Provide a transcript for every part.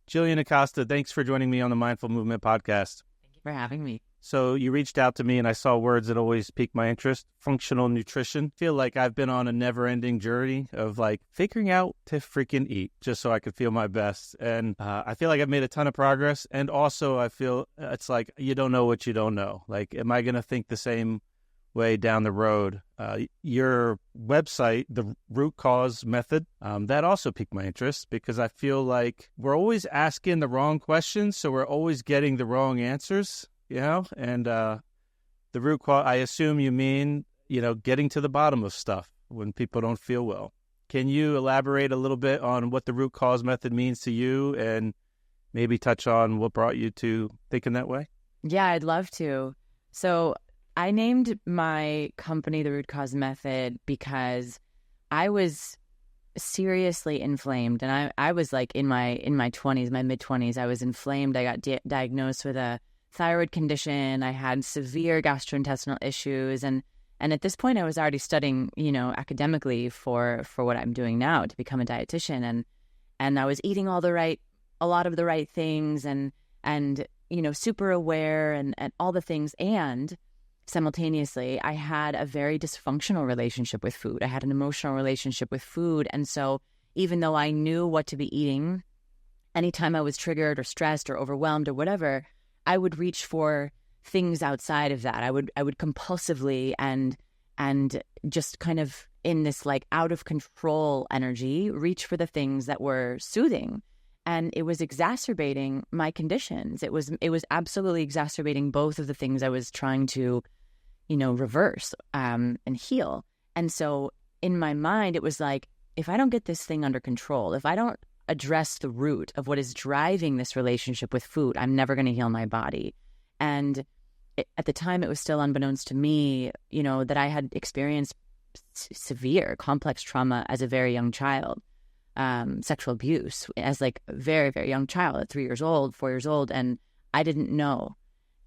Jillian Acosta, thanks for joining me on the Mindful Movement podcast. Thank you for having me. So you reached out to me and I saw words that always pique my interest. Functional nutrition. Feel like I've been on a never-ending journey of like figuring out to freaking eat just so I could feel my best. And I feel like I've made a ton of progress. And also I feel it's like you don't know what you don't know. Like, am I going to think the same way down the road? Your website, the root cause method, that also piqued my interest because I feel like we're always asking the wrong questions. So we're always getting the wrong answers. And the root cause, I assume you mean, getting to the bottom of stuff when people don't feel well. Can you elaborate a little bit on what the root cause method means to you and maybe touch on what brought you to thinking that way? Yeah, I'd love to. So I named my company the Root Cause Method because I was seriously inflamed. And I was like in my 20s, my mid-20s, I was inflamed. I got diagnosed with a thyroid condition. I had severe gastrointestinal issues, and at this point, I was already studying, academically for what I'm doing now to become a dietitian, and I was eating a lot of the right things, and super aware and all the things, and simultaneously, I had a very dysfunctional relationship with food. I had an emotional relationship with food, and so even though I knew what to be eating, anytime I was triggered or stressed or overwhelmed or whatever, I would reach for things outside of that. I would compulsively and just kind of in this like out of control energy reach for the things that were soothing, and it was exacerbating my conditions. It was absolutely exacerbating both of the things I was trying to, reverse and heal. And so in my mind, it was like, if I don't get this thing under control, if I don't address the root of what is driving this relationship with food, I'm never going to heal my body. And at the time, it was still unbeknownst to me, that I had experienced severe complex trauma as a very young child, sexual abuse as like a very, very young child at 3 years old, 4 years old. And I didn't know.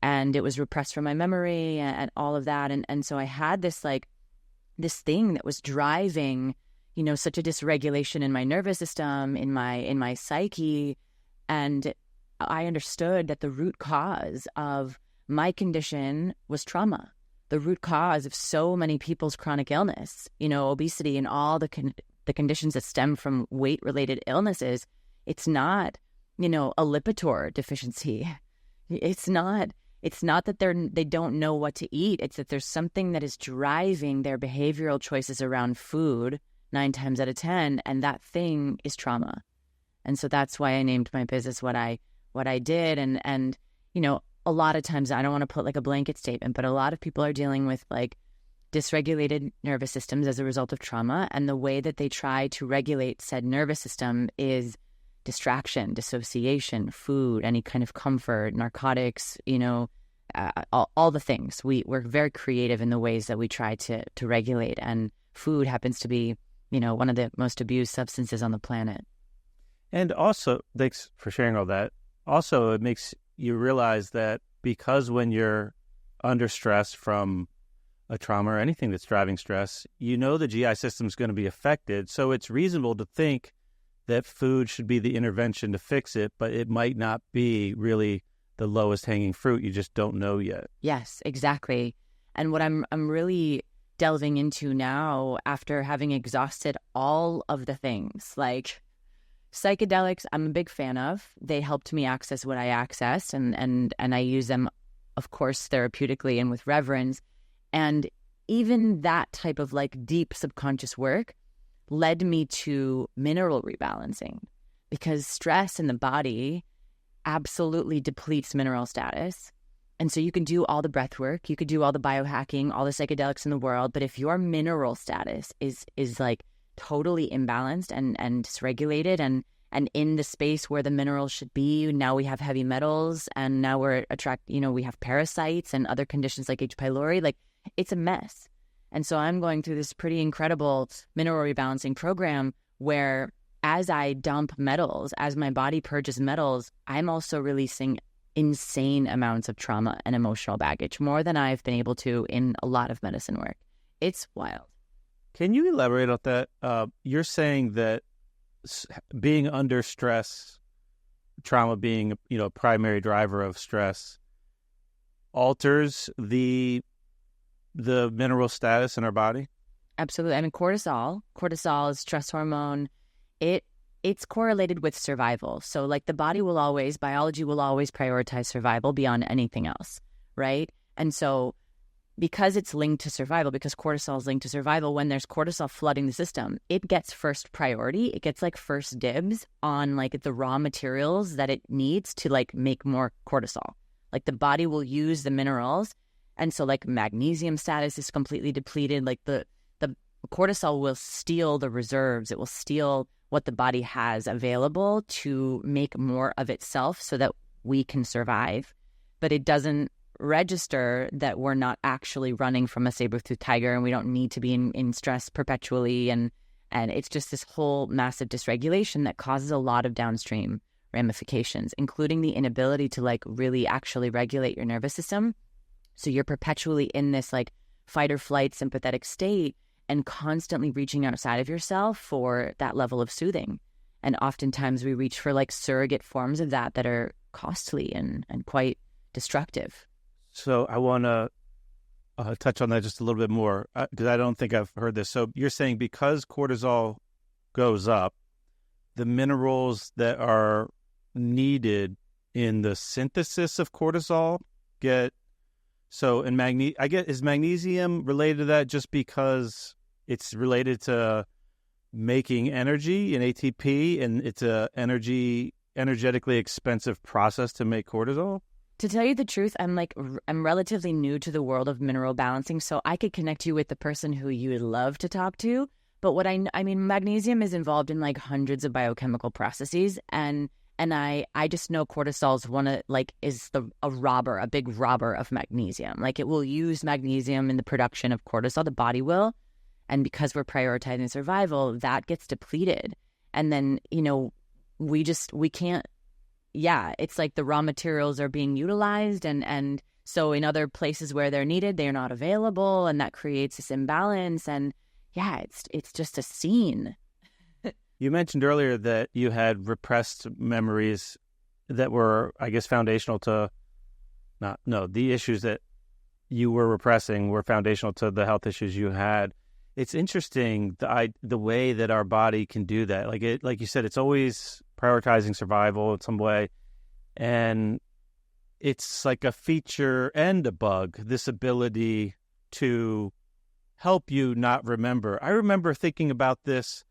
And it was repressed from my memory and all of that. And so I had this thing that was driving such a dysregulation in my nervous system, in my psyche. And I understood that the root cause of my condition was trauma. The root cause of so many people's chronic illness, obesity and all the conditions that stem from weight-related illnesses. It's not, a Lipitor deficiency. It's not that they don't know what to eat. It's that there's something that is driving their behavioral choices around food 9 times out of 10, and that thing is trauma. And so that's why I named my business what I did. And a lot of times, I don't want to put like a blanket statement, but a lot of people are dealing with like dysregulated nervous systems as a result of trauma. And the way that they try to regulate said nervous system is distraction, dissociation, food, any kind of comfort, narcotics, all the things. We're very creative in the ways that we try to regulate. And food happens to be, one of the most abused substances on the planet. And also, thanks for sharing all that. Also, it makes you realize that because when you're under stress from a trauma or anything that's driving stress, the GI system is going to be affected. So it's reasonable to think that food should be the intervention to fix it, but it might not be really the lowest hanging fruit. You just don't know yet. Yes, exactly. And what I'm really delving into now, after having exhausted all of the things, like psychedelics, I'm a big fan of. They helped me access what I accessed, and I use them, of course, therapeutically and with reverence. And even that type of like deep subconscious work led me to mineral rebalancing, because stress in the body absolutely depletes mineral status. And so you can do all the breath work, you could do all the biohacking, all the psychedelics in the world, but if your mineral status is like totally imbalanced and dysregulated and in the space where the minerals should be, now we have heavy metals, and now we have parasites and other conditions like H. pylori, like it's a mess. And so I'm going through this pretty incredible mineral rebalancing program where as I dump metals, as my body purges metals, I'm also releasing insane amounts of trauma and emotional baggage, more than I've been able to in a lot of medicine work. It's wild. Can you elaborate on that? You're saying that being under stress, trauma being, a primary driver of stress, alters the mineral status in our body? Absolutely. I mean, cortisol is stress hormone. It's correlated with survival. So like biology will always prioritize survival beyond anything else, right? And so because it's linked to survival, because cortisol is linked to survival, when there's cortisol flooding the system, it gets first priority. It gets like first dibs on like the raw materials that it needs to like make more cortisol. Like the body will use the minerals. And so like magnesium status is completely depleted. Like the cortisol will steal the reserves. It will steal what the body has available to make more of itself so that we can survive. But it doesn't register that we're not actually running from a saber-toothed tiger and we don't need to be in stress perpetually. And it's just this whole massive dysregulation that causes a lot of downstream ramifications, including the inability to like really actually regulate your nervous system. So you're perpetually in this like fight or flight sympathetic state and constantly reaching outside of yourself for that level of soothing. And oftentimes we reach for like surrogate forms of that are costly and quite destructive. So I want to touch on that just a little bit more because I don't think I've heard this. So you're saying because cortisol goes up, the minerals that are needed in the synthesis of cortisol get... So in is magnesium related to that just because it's related to making energy and ATP, and it's a energetically expensive process to make cortisol? To tell you the truth, I'm relatively new to the world of mineral balancing, so I could connect you with the person who you would love to talk to. But what I mean, magnesium is involved in like hundreds of biochemical processes, and I just know cortisol is a big robber of magnesium. Like it will use magnesium in the production of cortisol, the body will, and because we're prioritizing survival, that gets depleted, and then we can't. Yeah, it's like the raw materials are being utilized, and so in other places where they're needed, they're not available, and that creates this imbalance. And yeah, it's just a scene. You mentioned earlier that you had repressed memories that were, I guess, foundational to the issues that you were repressing were foundational to the health issues you had. It's interesting the way that our body can do that. Like you said, it's always prioritizing survival in some way, and it's like a feature and a bug. This ability to help you not remember. I remember thinking about this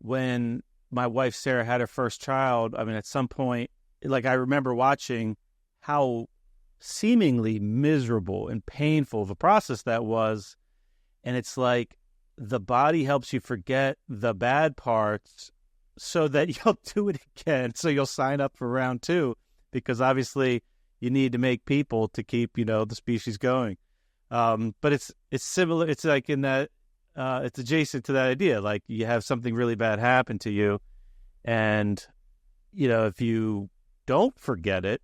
when my wife Sarah had her first child. I mean, at some point, like I remember watching how seemingly miserable and painful of a process that was, and it's like the body helps you forget the bad parts so that you'll do it again. So you'll sign up for round 2 because obviously you need to make people to keep, the species going. But it's similar. It's like in that, it's adjacent to that idea. Like you have something really bad happen to you, and, if you don't forget it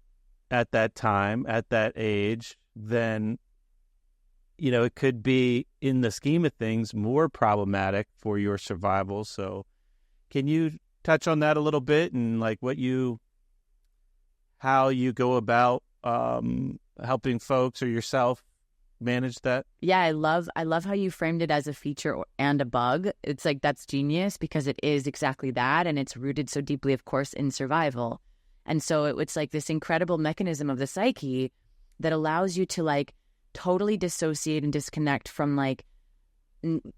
at that time, at that age, then, it could be in the scheme of things more problematic for your survival. So can you touch on that a little bit and like how you go about helping folks or yourself manage that? Yeah, I love how you framed it as a feature and a bug. It's like that's genius because it is exactly that, and it's rooted so deeply, of course, in survival. And so it's like this incredible mechanism of the psyche that allows you to like totally dissociate and disconnect from like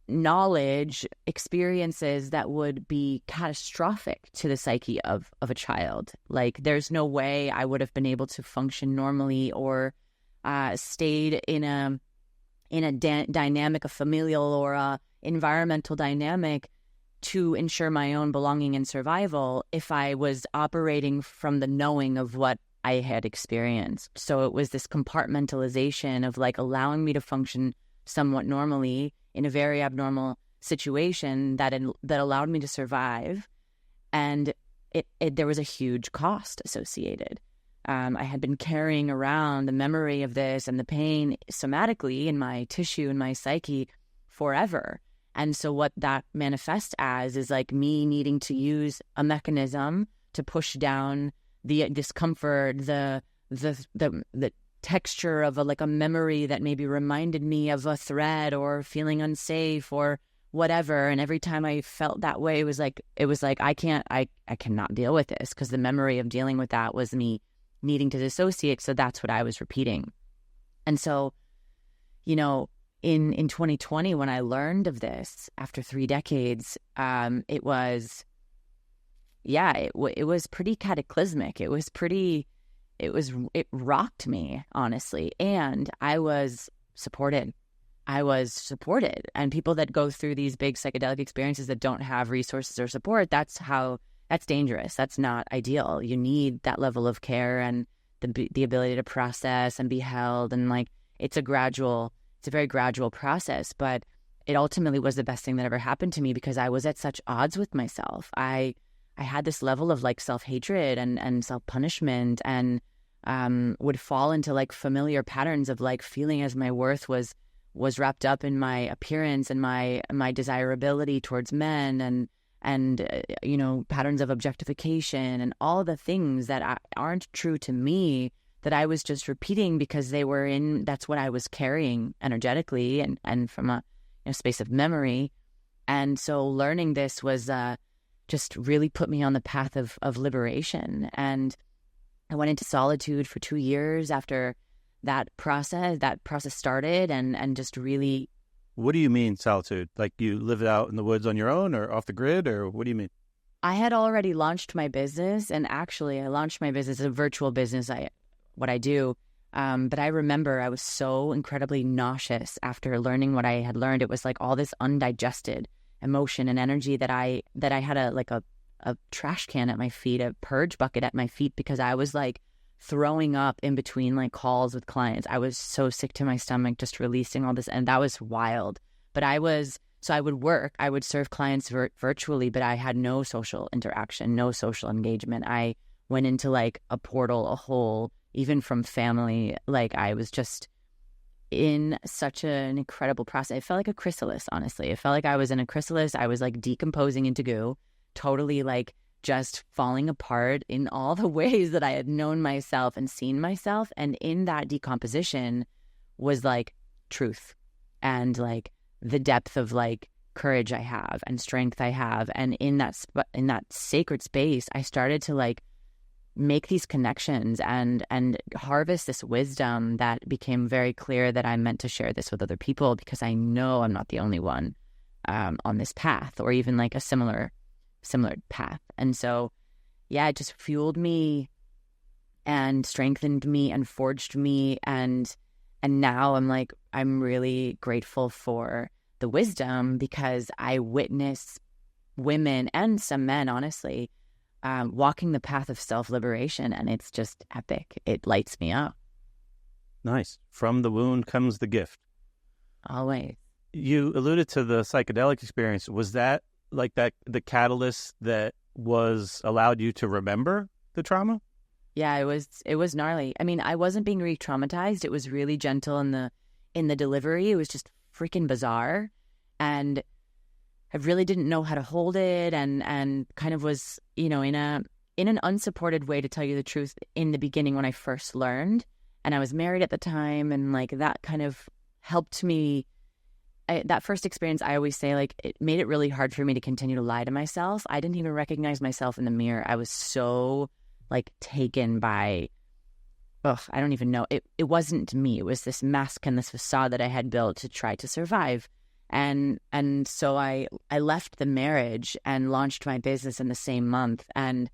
knowledge, experiences that would be catastrophic to the psyche of a child. Like there's no way I would have been able to function normally or stayed in a dynamic, a familial or a environmental dynamic to ensure my own belonging and survival if I was operating from the knowing of what I had experienced. So it was this compartmentalization of like allowing me to function somewhat normally in a very abnormal situation that allowed me to survive. And there was a huge cost associated. I had been carrying around the memory of this and the pain somatically in my tissue and my psyche forever. And so what that manifests as is like me needing to use a mechanism to push down the discomfort, the texture of a memory that maybe reminded me of a threat or feeling unsafe or whatever. And every time I felt that way, it was like I cannot deal with this, because the memory of dealing with that was me needing to dissociate. So that's what I was repeating. And so, in 2020, when I learned of this after 3 decades, it was pretty cataclysmic. It rocked me, honestly. And I was supported. And people that go through these big psychedelic experiences that don't have resources or support, that's dangerous. That's not ideal. You need that level of care and the ability to process and be held. And it's a very gradual process, but it ultimately was the best thing that ever happened to me, because I was at such odds with myself. I had this level of self-hatred and self-punishment, and would fall into familiar patterns of feeling as my worth was wrapped up in my appearance and my desirability towards men, and patterns of objectification and all the things that aren't true to me, that I was just repeating because that's what I was carrying energetically and from a space of memory. And so learning this was just really put me on the path of liberation. And I went into solitude for 2 years after that process started, and just really. What do you mean solitude? Like you live out in the woods on your own or off the grid, or what do you mean? I had already launched my business, and actually I launched my business, a virtual business, what I do. But I remember I was so incredibly nauseous after learning what I had learned. It was all this undigested emotion and energy that I had a trash can at my feet, a purge bucket at my feet, because I was throwing up in between calls with clients. I was so sick to my stomach just releasing all this, and that was wild. But I would serve clients virtually, but I had no social interaction, no social engagement. I went into a portal, a hole, even from family. I was just in such an incredible process. It felt like a chrysalis, honestly. It felt like I was in a chrysalis. I was decomposing into goo, totally just falling apart in all the ways that I had known myself and seen myself. And in that decomposition was truth and the depth of courage I have and strength I have. And in that sacred space, I started to make these connections and harvest this wisdom that became very clear that I meant to share this with other people, because I know I'm not the only one on this path, or even a similar path. And so, it just fueled me and strengthened me and forged me. And now I'm really grateful for the wisdom, because I witness women and some men, honestly, walking the path of self-liberation, and it's just epic. It lights me up. Nice. From the wound comes the gift. Always. You alluded to the psychedelic experience. Was that the catalyst that was allowed you to remember the trauma? Yeah, it was gnarly. I mean, I wasn't being re-traumatized. It was really gentle in the delivery. It was just freaking bizarre, and I really didn't know how to hold it, and kind of was, in an unsupported way, to tell you the truth, in the beginning when I first learned. And I was married at the time, and that kind of helped me. That first experience, I always say, it made it really hard for me to continue to lie to myself. I didn't even recognize myself in the mirror. I was so taken by, I don't even know. It wasn't me. It was this mask and this facade that I had built to try to survive. And so I left the marriage and launched my business in the same month. And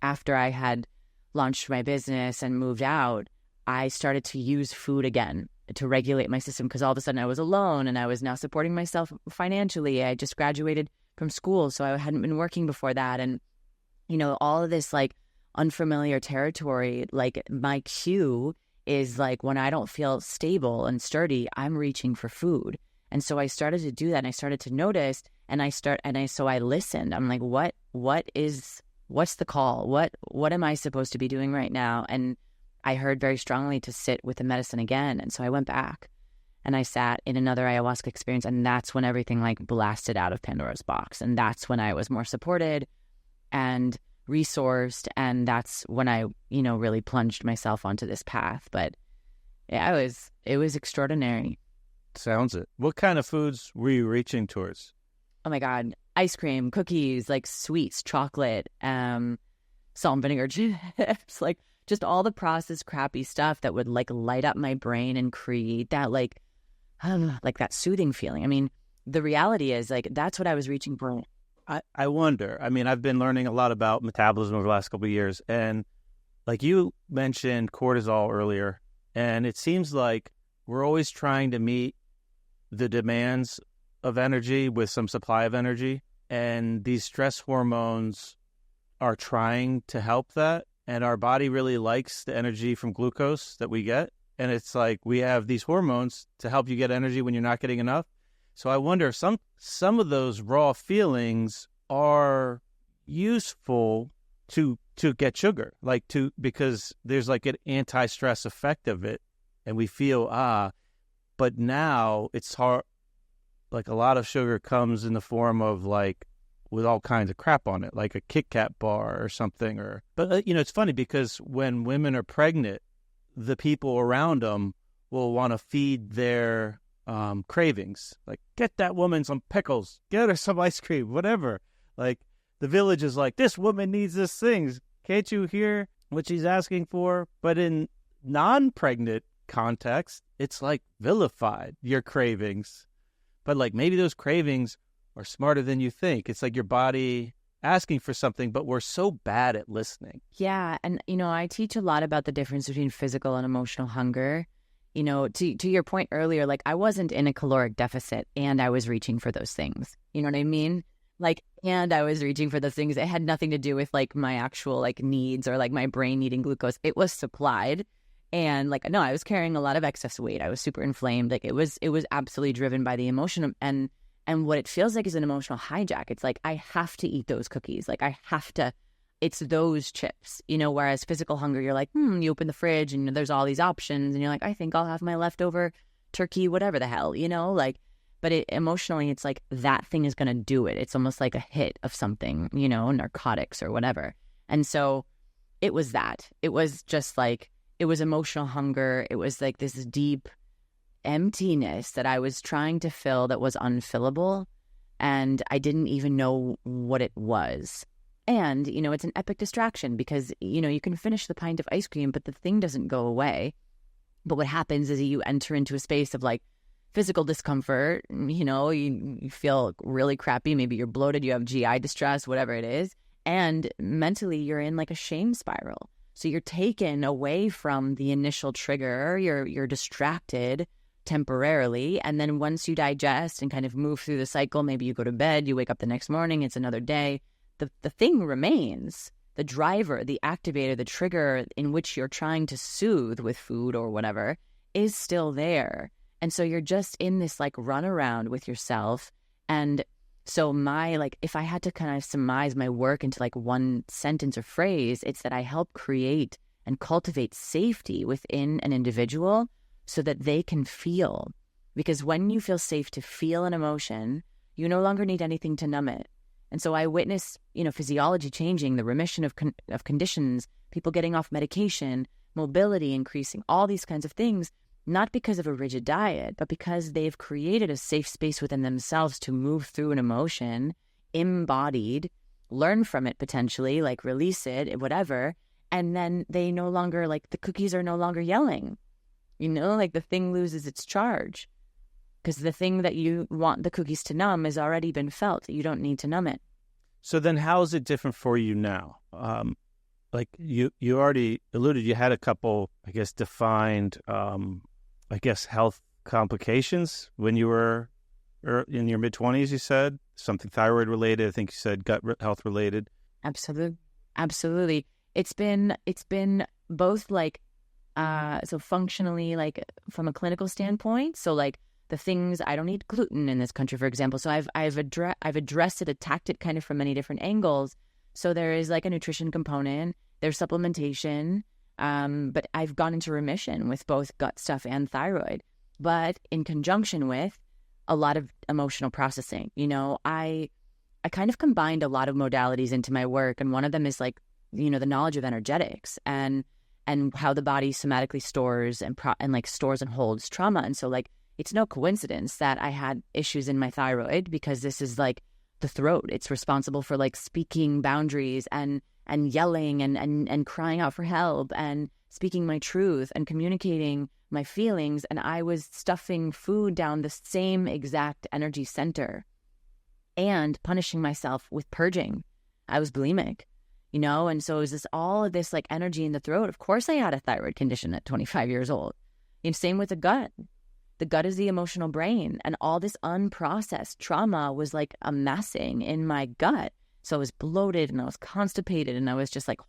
after I had launched my business and moved out, I started to use food again to regulate my system, because all of a sudden I was alone and I was now supporting myself financially. I just graduated from school, so I hadn't been working before that. And, all of this unfamiliar territory, my cue is when I don't feel stable and sturdy, I'm reaching for food. And so I started to do that, and I started to notice, so I listened. I'm what's the call? What am I supposed to be doing right now? And I heard very strongly to sit with the medicine again. And so I went back, and I sat in another ayahuasca experience, and that's when everything like blasted out of Pandora's box. And that's when I was more supported and resourced, and that's when I, really plunged myself onto this path. But yeah, it was extraordinary. Sounds it. What kind of foods were you reaching towards? Oh my God. Ice cream, cookies, like sweets, chocolate, salt and vinegar chips, like just all the processed crappy stuff that would like light up my brain and create that like that soothing feeling. I mean, the reality is like that's what I was reaching for. I wonder. I mean, I've been learning a lot about metabolism over the last couple of years, and like you mentioned cortisol earlier, and it seems like we're always trying to meet the demands of energy with some supply of energy, and these stress hormones are trying to help that, and our body really likes the energy from glucose that we get, and it's like we have these hormones to help you get energy when you're not getting enough. So I wonder if some of those raw feelings are useful to get sugar, because there's like an anti-stress effect of it, and we feel but now it's hard. Like a lot of sugar comes in the form of like with all kinds of crap on it, like a Kit Kat bar or something. But it's funny because when women are pregnant, the people around them will want to feed their cravings. Like, get that woman some pickles, get her some ice cream, whatever. Like the village is like, this woman needs this thing. Can't you hear what she's asking for? But in non-pregnant context, it's like vilified, your cravings. But like maybe those cravings are smarter than you think. It's like your body asking for something, but we're so bad at listening. Yeah. And, I teach a lot about the difference between physical and emotional hunger. To your point earlier, like I wasn't in a caloric deficit and I was reaching for those things. You know what I mean? And I was reaching for those things. It had nothing to do with like my actual like needs or like my brain needing glucose. It was supplied. And like, no, I was carrying a lot of excess weight. I was super inflamed. Like it was absolutely driven by the emotion. And what it feels like is an emotional hijack. It's like, I have to eat those cookies. Like I have to, it's those chips, whereas physical hunger, you're like, you open the fridge and there's all these options. And you're like, I think I'll have my leftover turkey, whatever the hell, but emotionally, it's like that thing is going to do it. It's almost like a hit of something, narcotics or whatever. And so it was that. It was just like, it was emotional hunger. It was like this deep emptiness that I was trying to fill that was unfillable. And I didn't even know what it was. And, it's an epic distraction because, you can finish the pint of ice cream, but the thing doesn't go away. But what happens is you enter into a space of like physical discomfort. You feel really crappy. Maybe you're bloated, you have GI distress, whatever it is. And mentally, you're in like a shame spiral. So you're taken away from the initial trigger, you're distracted temporarily, and then once you digest and kind of move through the cycle, maybe you go to bed, you wake up the next morning, it's another day, the thing remains. The driver, the activator, the trigger in which you're trying to soothe with food or whatever is still there. And so you're just in this like run around with yourself. And so if I had to kind of surmise my work into like one sentence or phrase, it's that I help create and cultivate safety within an individual so that they can feel. Because when you feel safe to feel an emotion, you no longer need anything to numb it. And so I witness, physiology changing, the remission of conditions, people getting off medication, mobility increasing, all these kinds of things, not because of a rigid diet, but because they've created a safe space within themselves to move through an emotion, embodied, learn from it potentially, like release it, whatever. And then they no longer, like the cookies are no longer yelling, like the thing loses its charge. Because the thing that you want the cookies to numb has already been felt. You don't need to numb it. So then how is it different for you now? Like you already alluded, you had a couple, I guess, defined, health complications when you were in your mid-20s, you said? Something thyroid related. I think you said gut health related. Absolutely. It's been both like, so functionally, like from a clinical standpoint. So like, the things, I don't eat gluten in this country, for example. So I've addressed it, attacked it kind of from many different angles. So there is like a nutrition component, there's supplementation, but I've gone into remission with both gut stuff and thyroid. but in conjunction with a lot of emotional processing. I kind of combined a lot of modalities into my work, and one of them is like, the knowledge of energetics and how the body somatically stores and stores and holds trauma. And so like, it's no coincidence that I had issues in my thyroid, because this is like the throat. It's responsible for like speaking boundaries and yelling and crying out for help and speaking my truth and communicating my feelings. And I was stuffing food down the same exact energy center and punishing myself with purging. I was bulimic, and so it was all of this like energy in the throat. Of course I had a thyroid condition at 25 years old. And same with the gut. The gut is the emotional brain, and all this unprocessed trauma was like amassing in my gut. So I was bloated and I was constipated, and I was just like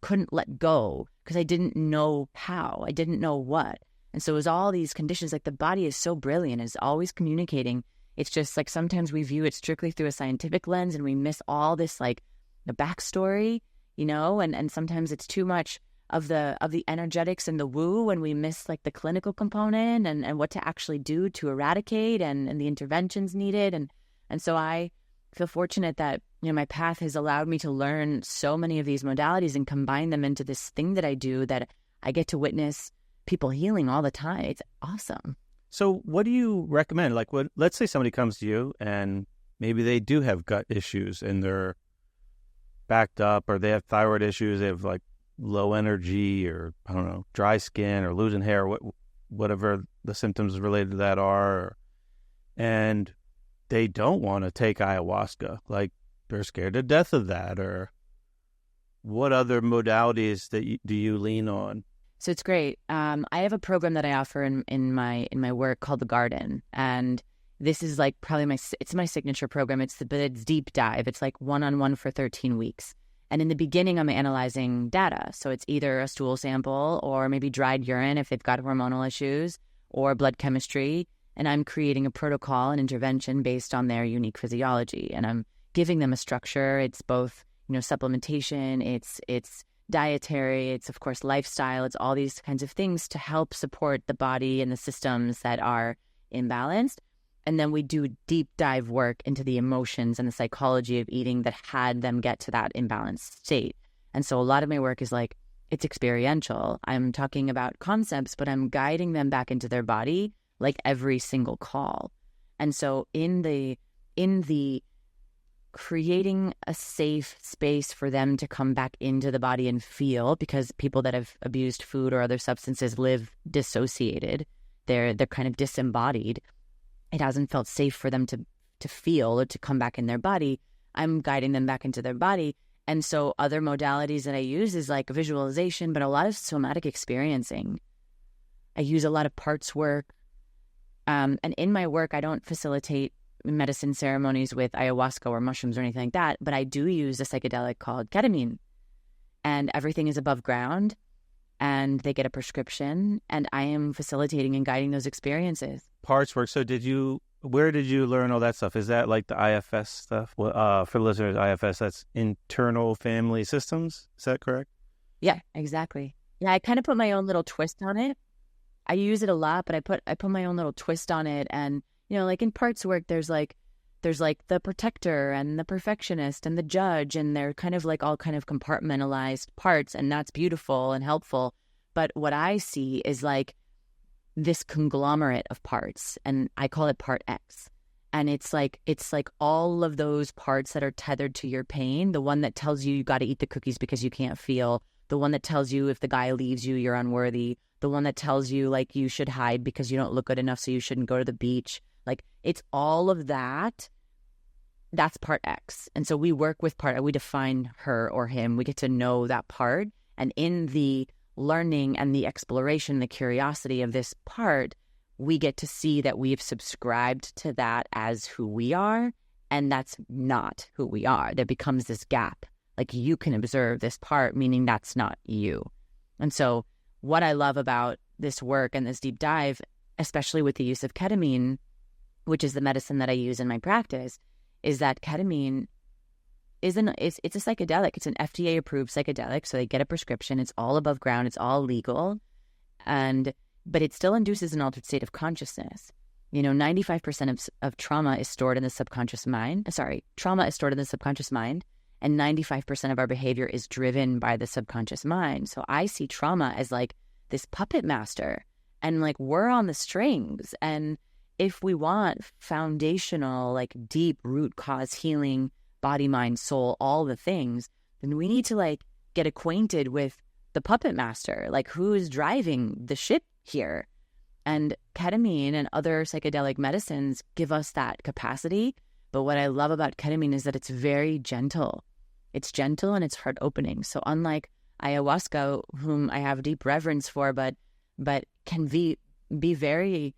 couldn't let go, because I didn't know how, I didn't know what. And so it was all these conditions. Like, the body is so brilliant, it's always communicating. It's just like sometimes we view it strictly through a scientific lens, and we miss all this like the backstory, and sometimes it's too much of the energetics and the woo, and we miss like the clinical component and what to actually do to eradicate and the interventions needed. And so I feel fortunate that my path has allowed me to learn so many of these modalities and combine them into this thing that I do, that I get to witness people healing all the time. It's awesome. So what do you recommend? Like, let's say somebody comes to you and maybe they do have gut issues and they're backed up, or they have thyroid issues, they have like low energy, or I don't know, dry skin, or losing hair, whatever the symptoms related to that are, and they don't want to take ayahuasca, like they're scared to death of that, or what other modalities do you lean on? So it's great. I have a program that I offer in my work called The Garden, and this is like probably it's my signature program. It's deep dive. It's like one-on-one for 13 weeks. And in the beginning, I'm analyzing data. So it's either a stool sample or maybe dried urine if they've got hormonal issues, or blood chemistry. And I'm creating a protocol and intervention based on their unique physiology. And I'm giving them a structure. It's both, supplementation, it's dietary, it's of course lifestyle, it's all these kinds of things to help support the body and the systems that are imbalanced. And then we do deep dive work into the emotions and the psychology of eating that had them get to that imbalanced state. And so a lot of my work is like, it's experiential. I'm talking about concepts, but I'm guiding them back into their body like every single call. And so in the creating a safe space for them to come back into the body and feel, because people that have abused food or other substances live dissociated. They're kind of disembodied. It hasn't felt safe for them to feel or to come back in their body. I'm guiding them back into their body. And so other modalities that I use is like visualization, but a lot of somatic experiencing. I use a lot of parts work. And in my work, I don't facilitate medicine ceremonies with ayahuasca or mushrooms or anything like that, but I do use a psychedelic called Ketamine. And everything is above ground, and they get a prescription, and I am facilitating and guiding those experiences. Parts work. So where did you learn all that stuff? Is that like the IFS stuff? For the listeners, IFS, that's internal family systems. Is that correct? Yeah, exactly. Yeah, I kind of put my own little twist on it. I use it a lot, but I put my own little twist on it. And, like in parts work, there's like the protector and the perfectionist and the judge, and they're kind of like all kind of compartmentalized parts, and that's beautiful and helpful. But what I see is like this conglomerate of parts, and I call it part X. And it's like all of those parts that are tethered to your pain. The one that tells you got to eat the cookies because you can't feel. The one that tells you if the guy leaves you, you're unworthy. The one that tells you like you should hide because you don't look good enough, so you shouldn't go to the beach. Like, it's all of that. That's part X. And so we work with we define her or him. We get to know that part. And in the learning and the exploration, the curiosity of this part, we get to see that we've subscribed to that as who we are. And that's not who we are. There becomes this gap. Like, you can observe this part, meaning that's not you. And so what I love about this work and this deep dive, especially with the use of ketamine, which is the medicine that I use in my practice, is that ketamine it's a psychedelic. It's an FDA-approved psychedelic, so they get a prescription. It's all above ground. It's all legal. And but it still induces an altered state of consciousness. 95% of trauma is stored in the subconscious mind. Trauma is stored in the subconscious mind, and 95% of our behavior is driven by the subconscious mind. So I see trauma as like this puppet master, and like we're on the strings. And if we want foundational, like deep root cause healing, body, mind, soul, all the things, then we need to like get acquainted with the puppet master, like who is driving the ship here. And ketamine and other psychedelic medicines give us that capacity. But what I love about ketamine is that it's very gentle. It's gentle and it's heart opening. So unlike ayahuasca, whom I have deep reverence for, but can be very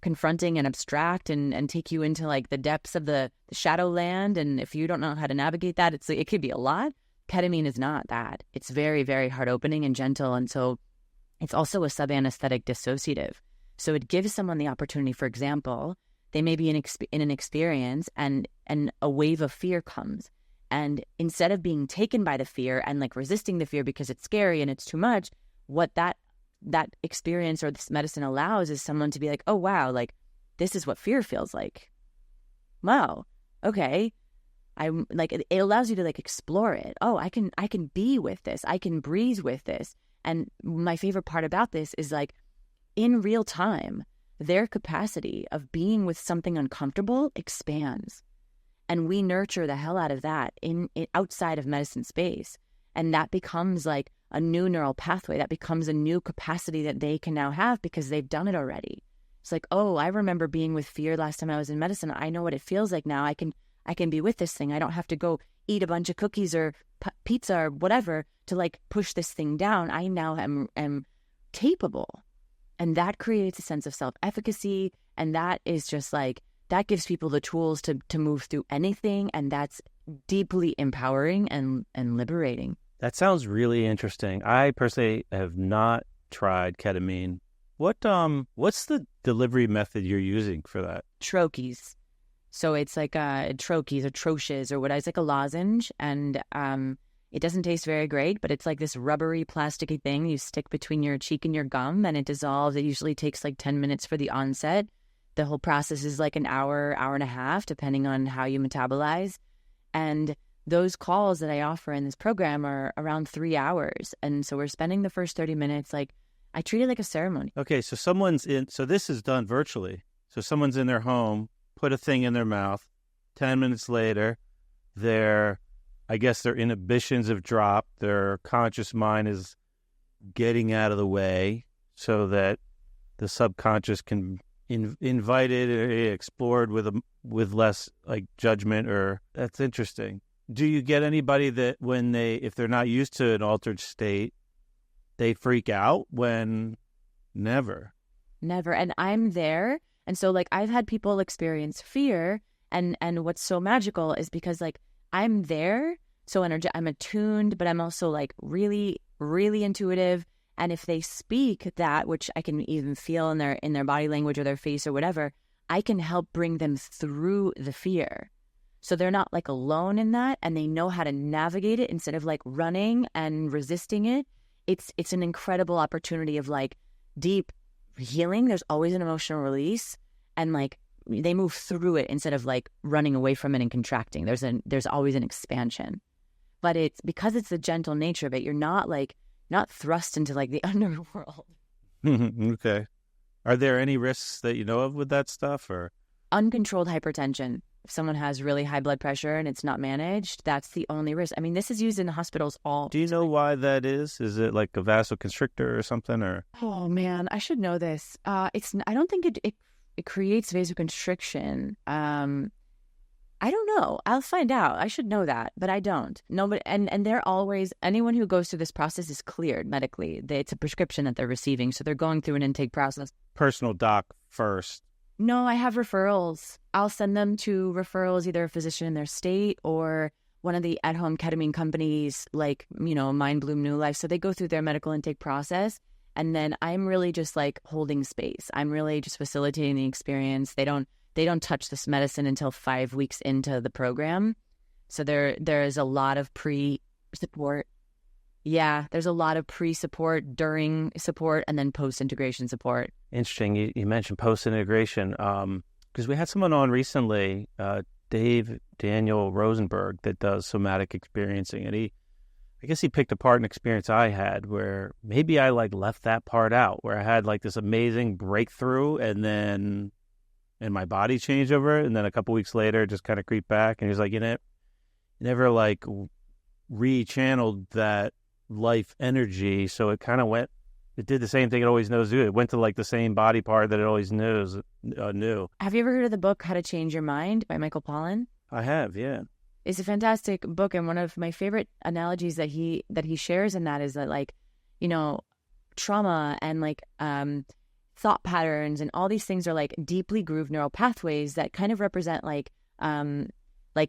confronting and abstract and take you into like the depths of the shadow land. And if you don't know how to navigate that, it could be a lot. Ketamine is not that. It's very, very heart opening and gentle. And so it's also a sub-anesthetic dissociative. So it gives someone the opportunity, for example, they may be in an experience and a wave of fear comes. And instead of being taken by the fear and like resisting the fear because it's scary and it's too much, what that experience or this medicine allows is someone to be like, oh, wow, like this is what fear feels like. Wow. Okay. I'm like, it allows you to like explore it. Oh, I can be with this. I can breathe with this. And my favorite part about this is like in real time, their capacity of being with something uncomfortable expands. And we nurture the hell out of that in outside of medicine space. And that becomes like a new neural pathway. That becomes a new capacity that they can now have because they've done it already. It's like, oh, I remember being with fear last time I was in medicine. I know what it feels like now. I can be with this thing. I don't have to go eat a bunch of cookies or pizza or whatever to like push this thing down. I now am capable. And that creates a sense of self-efficacy. And that is just like, that gives people the tools to move through anything. And that's deeply empowering and liberating. That sounds really interesting. I personally have not tried ketamine. What's the delivery method you're using for that? Troches. So it's like troches or troches or what is like a lozenge. And it doesn't taste very great, but it's like this rubbery, plasticky thing you stick between your cheek and your gum and it dissolves. It usually takes like 10 minutes for the onset. The whole process is like an hour, hour and a half, depending on how you metabolize. And those calls that I offer in this program are around 3 hours. And so we're spending the first 30 minutes, like I treat it like a ceremony. Okay, so so this is done virtually. So someone's in their home, put a thing in their mouth. 10 minutes later, their inhibitions have dropped. Their conscious mind is getting out of the way so that the subconscious can invite it or explored with less like judgment. Or that's interesting. Do you get anybody that if they're not used to an altered state, they freak out when? Never. And I'm there. And so like I've had people experience fear and what's so magical is because like I'm there. So I'm attuned, but I'm also like really, really intuitive. And if they speak that, which I can even feel in their body language or their face or whatever, I can help bring them through the fear. So they're not like alone in that and they know how to navigate it instead of like running and resisting it. It's an incredible opportunity of like deep healing. There's always an emotional release and like they move through it instead of like running away from it and contracting. There's always an expansion. But it's because it's the gentle nature of it, you're not thrust into like the underworld. Okay. Are there any risks that you know of with that stuff or? Uncontrolled hypertension. If someone has really high blood pressure and it's not managed, that's the only risk. I mean, this is used in the hospitals all. Do you know why that is? Is it like a vasoconstrictor or something or? Oh man, I should know this. I don't think it creates vasoconstriction. I don't know. I'll find out. I should know that, but I don't. No, but and they're always, anyone who goes through this process is cleared medically. It's a prescription that they're receiving, so they're going through an intake process. Personal doc first. No, I have referrals. I'll send them to referrals, either a physician in their state or one of the at-home ketamine companies like, Mind Bloom New Life. So they go through their medical intake process. And then I'm really just like holding space. I'm really just facilitating the experience. They don't touch this medicine until 5 weeks into the program. So there is a lot of pre-support Yeah, there's a lot of pre-support, during support, and then post-integration support. Interesting. You mentioned post-integration because we had someone on recently, Daniel Rosenberg, that does somatic experiencing, and I guess he picked apart an experience I had where maybe I like left that part out, where I had like this amazing breakthrough and my body changed over it, and then a couple weeks later it just kind of creeped back, and he was like, you never like re-channeled that life energy, so it kind of it did the same thing it always knows to do. It went to like the same body part that it always knew. Have you ever heard of the book How to Change Your Mind by Michael Pollan? I have, yeah. It's a fantastic book, and one of my favorite analogies that he shares in that is that, like, trauma and like thought patterns and all these things are like deeply grooved neural pathways that kind of represent like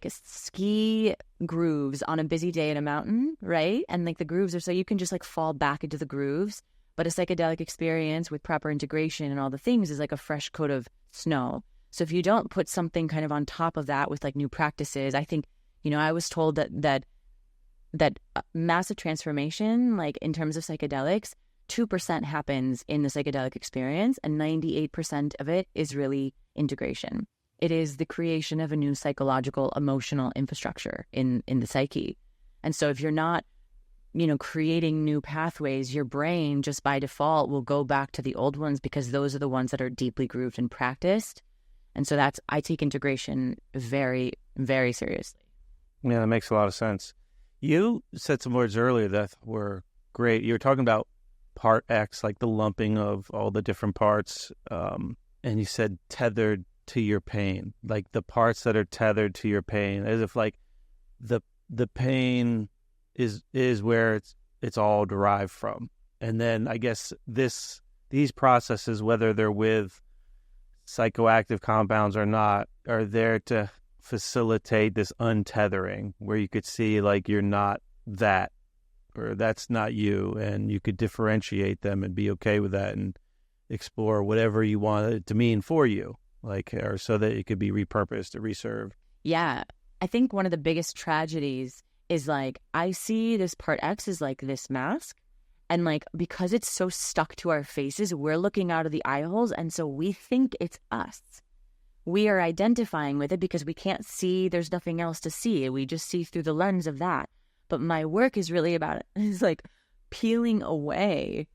ski grooves on a busy day in a mountain, right? And like the grooves are so you can just like fall back into the grooves. But a psychedelic experience with proper integration and all the things is like a fresh coat of snow. So if you don't put something kind of on top of that with like new practices, I think, I was told that massive transformation, like in terms of psychedelics, 2% happens in the psychedelic experience, and 98% of it is really integration. It is the creation of a new psychological, emotional infrastructure in the psyche. And so if you're not, creating new pathways, your brain just by default will go back to the old ones because those are the ones that are deeply grooved and practiced. And so I take integration very, very seriously. Yeah, that makes a lot of sense. You said some words earlier that were great. You were talking about part X, like the lumping of all the different parts. And you said tethered to your pain, like the parts that are tethered to your pain, as if like the pain is where it's all derived from. And then I guess these processes, whether they're with psychoactive compounds or not, are there to facilitate this untethering, where you could see like you're not that, or that's not you, and you could differentiate them and be okay with that and explore whatever you want it to mean for you, like, or so that it could be repurposed or reserved. Yeah, I think one of the biggest tragedies is like, I see this part X as like this mask, and like because it's so stuck to our faces, we're looking out of the eye holes, and so we think it's us. We are identifying with it because we can't see, there's nothing else to see. We just see through the lens of that. But my work is really about it. It's like peeling away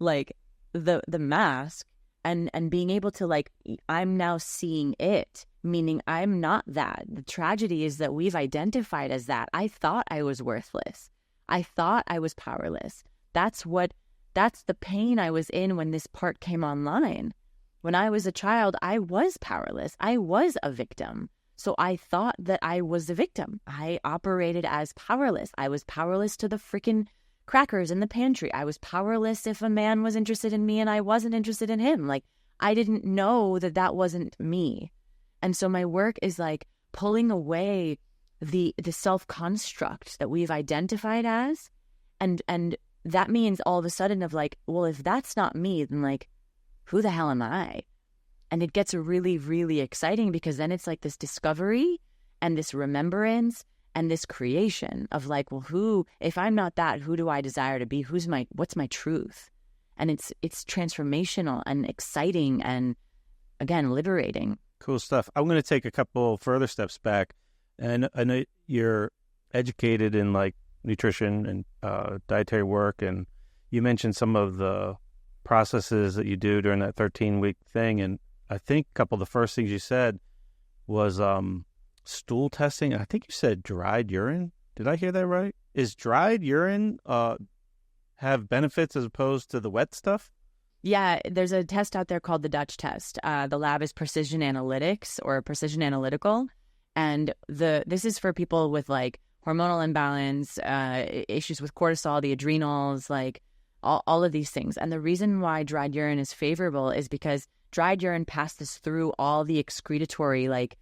like the mask and being able to like, I'm now seeing it, meaning I'm not that. The tragedy is that we've identified as that. I thought I was worthless. I thought I was powerless. That's the pain I was in when this part came online. When I was a child, I was powerless. I was a victim. So I thought that I was the victim. I operated as powerless. I was powerless to the freaking crackers in the pantry. I was powerless if a man was interested in me and I wasn't interested in him. Like, I didn't know that wasn't me. And so my work is like pulling away the self-construct that we've identified as. And that means all of a sudden of like, well, if that's not me, then like, who the hell am I? And it gets really, really exciting because then it's like this discovery and this remembrance and this creation of like, well, if I'm not that, who do I desire to be? What's my truth? And it's transformational and exciting and, again, liberating. Cool stuff. I'm going to take a couple further steps back. And I know you're educated in like nutrition and dietary work, and you mentioned some of the processes that you do during that 13-week thing. And I think a couple of the first things you said was stool testing. I think you said dried urine. Did I hear that right? Is dried urine have benefits as opposed to the wet stuff? Yeah, there's a test out there called the Dutch test. The lab is Precision Analytics or Precision Analytical. And this is for people with like hormonal imbalance, issues with cortisol, the adrenals, like all of these things. And the reason why dried urine is favorable is because dried urine passes through all the excretory like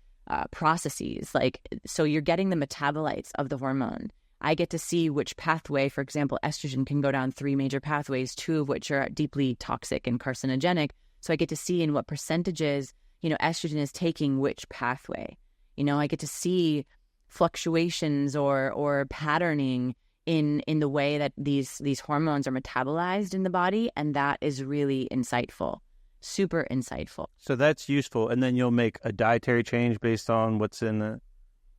processes. Like, so you're getting the metabolites of the hormone. I get to see which pathway, for example, estrogen can go down 3 major pathways, 2 of which are deeply toxic and carcinogenic. So I get to see in what percentages, estrogen is taking which pathway. I get to see fluctuations or patterning in the way that these hormones are metabolized in the body, and that is really insightful, super insightful. So that's useful, and then you'll make a dietary change based on what's in the...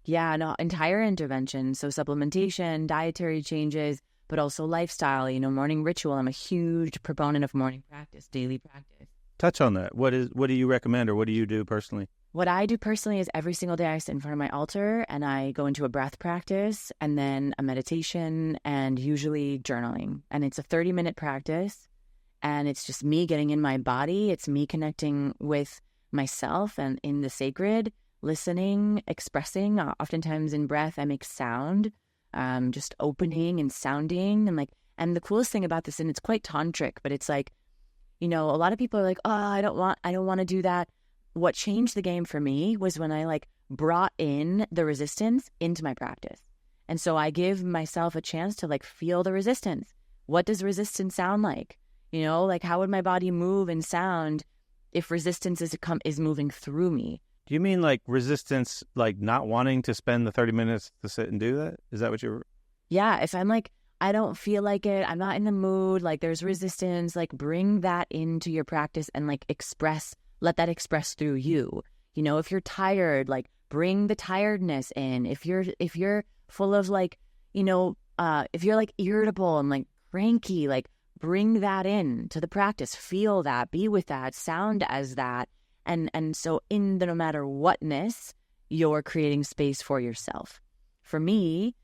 Yeah, no, entire intervention. So supplementation, dietary changes, but also lifestyle, morning ritual. I'm a huge proponent of morning practice, daily practice. Touch on that. What do you recommend, or what do you do personally? What I do personally is every single day I sit in front of my altar and I go into a breath practice and then a meditation and usually journaling. And it's a 30-minute practice, and it's just me getting in my body. It's me connecting with myself and in the sacred, listening, expressing. Oftentimes in breath, I make sound, just opening and sounding. And the coolest thing about this, and it's quite tantric, but it's like, a lot of people are like, oh, I don't want to do that. What changed the game for me was when I brought in the resistance into my practice. And so I give myself a chance to feel the resistance. What does resistance sound like? How would my body move and sound if resistance is moving through me? Do you mean resistance, not wanting to spend the 30 minutes to sit and do that? Is that what you're... Yeah, if I'm I don't feel like it, I'm not in the mood, there's resistance, bring that into your practice and let that express through you. If you're tired, bring the tiredness in. If you're full of if you're irritable and cranky, bring that in to the practice. Feel that, be with that, sound as that. And so in the no matter whatness, you're creating space for yourself. For me,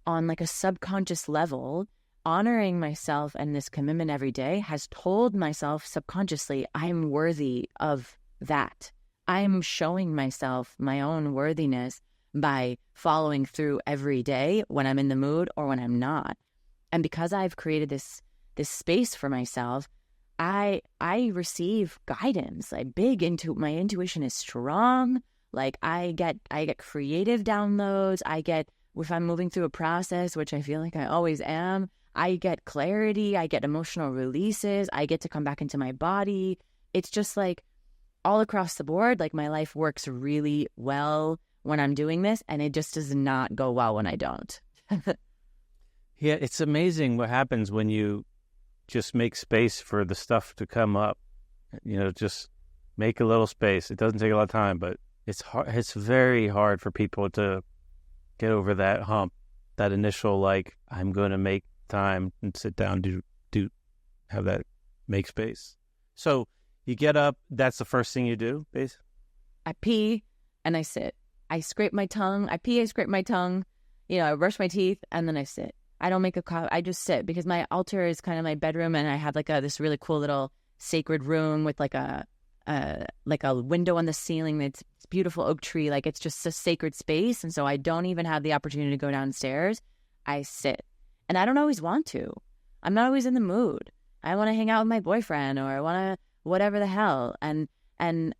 on a subconscious level, honoring myself and this commitment every day has told myself subconsciously, I'm worthy of that. I'm showing myself my own worthiness by following through every day when I'm in the mood or when I'm not. And because I've created this space for myself, I receive guidance. My intuition is strong. I get creative downloads. If I'm moving through a process, which I feel like I always am, I get clarity, I get emotional releases, I get to come back into my body. It's just all across the board, my life works really well when I'm doing this, and it just does not go well when I don't. Yeah, it's amazing what happens when you just make space for the stuff to come up. Just make a little space. It doesn't take a lot of time, but it's hard. It's very hard for people to get over that hump, that initial, I'm going to make time and sit down, have that make space. So you get up, that's the first thing you do, basically? I pee and I sit. I scrape my tongue. I pee, I scrape my tongue. I brush my teeth and then I sit. I don't make a coffee. I just sit because my altar is kind of my bedroom, and I have this really cool little sacred room with a window on the ceiling. It's beautiful oak tree. It's just a sacred space. And so I don't even have the opportunity to go downstairs. I sit. And I don't always want to. I'm not always in the mood. I want to hang out with my boyfriend, or I want to whatever the hell. And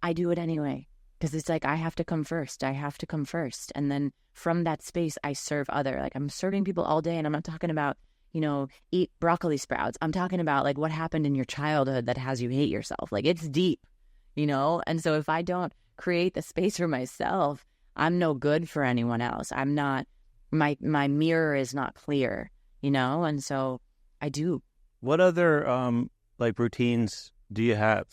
I do it anyway. Because it's I have to come first. I have to come first. And then from that space, I serve other. I'm serving people all day. And I'm not talking about, eat broccoli sprouts. I'm talking about what happened in your childhood that has you hate yourself. It's deep, And so if I don't create the space for myself, I'm no good for anyone else. I'm not, my mirror is not clear, And so I do. What other routines do you have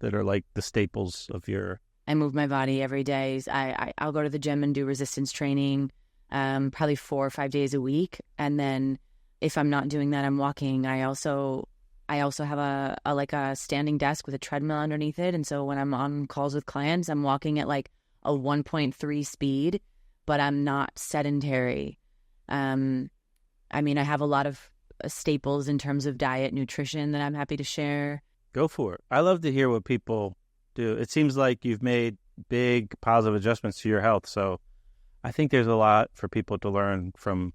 that are the staples of your... I move my body every day. I'll go to the gym and do resistance training, probably 4 or 5 days a week. And then if I'm not doing that, I'm walking. I also have a standing desk with a treadmill underneath it. And so when I'm on calls with clients, I'm walking at a 1.3 speed, but I'm not sedentary. I have a lot of staples in terms of diet, nutrition that I'm happy to share. Go for it. I love to hear what people do. It seems like you've made big positive adjustments to your health. So I think there's a lot for people to learn from.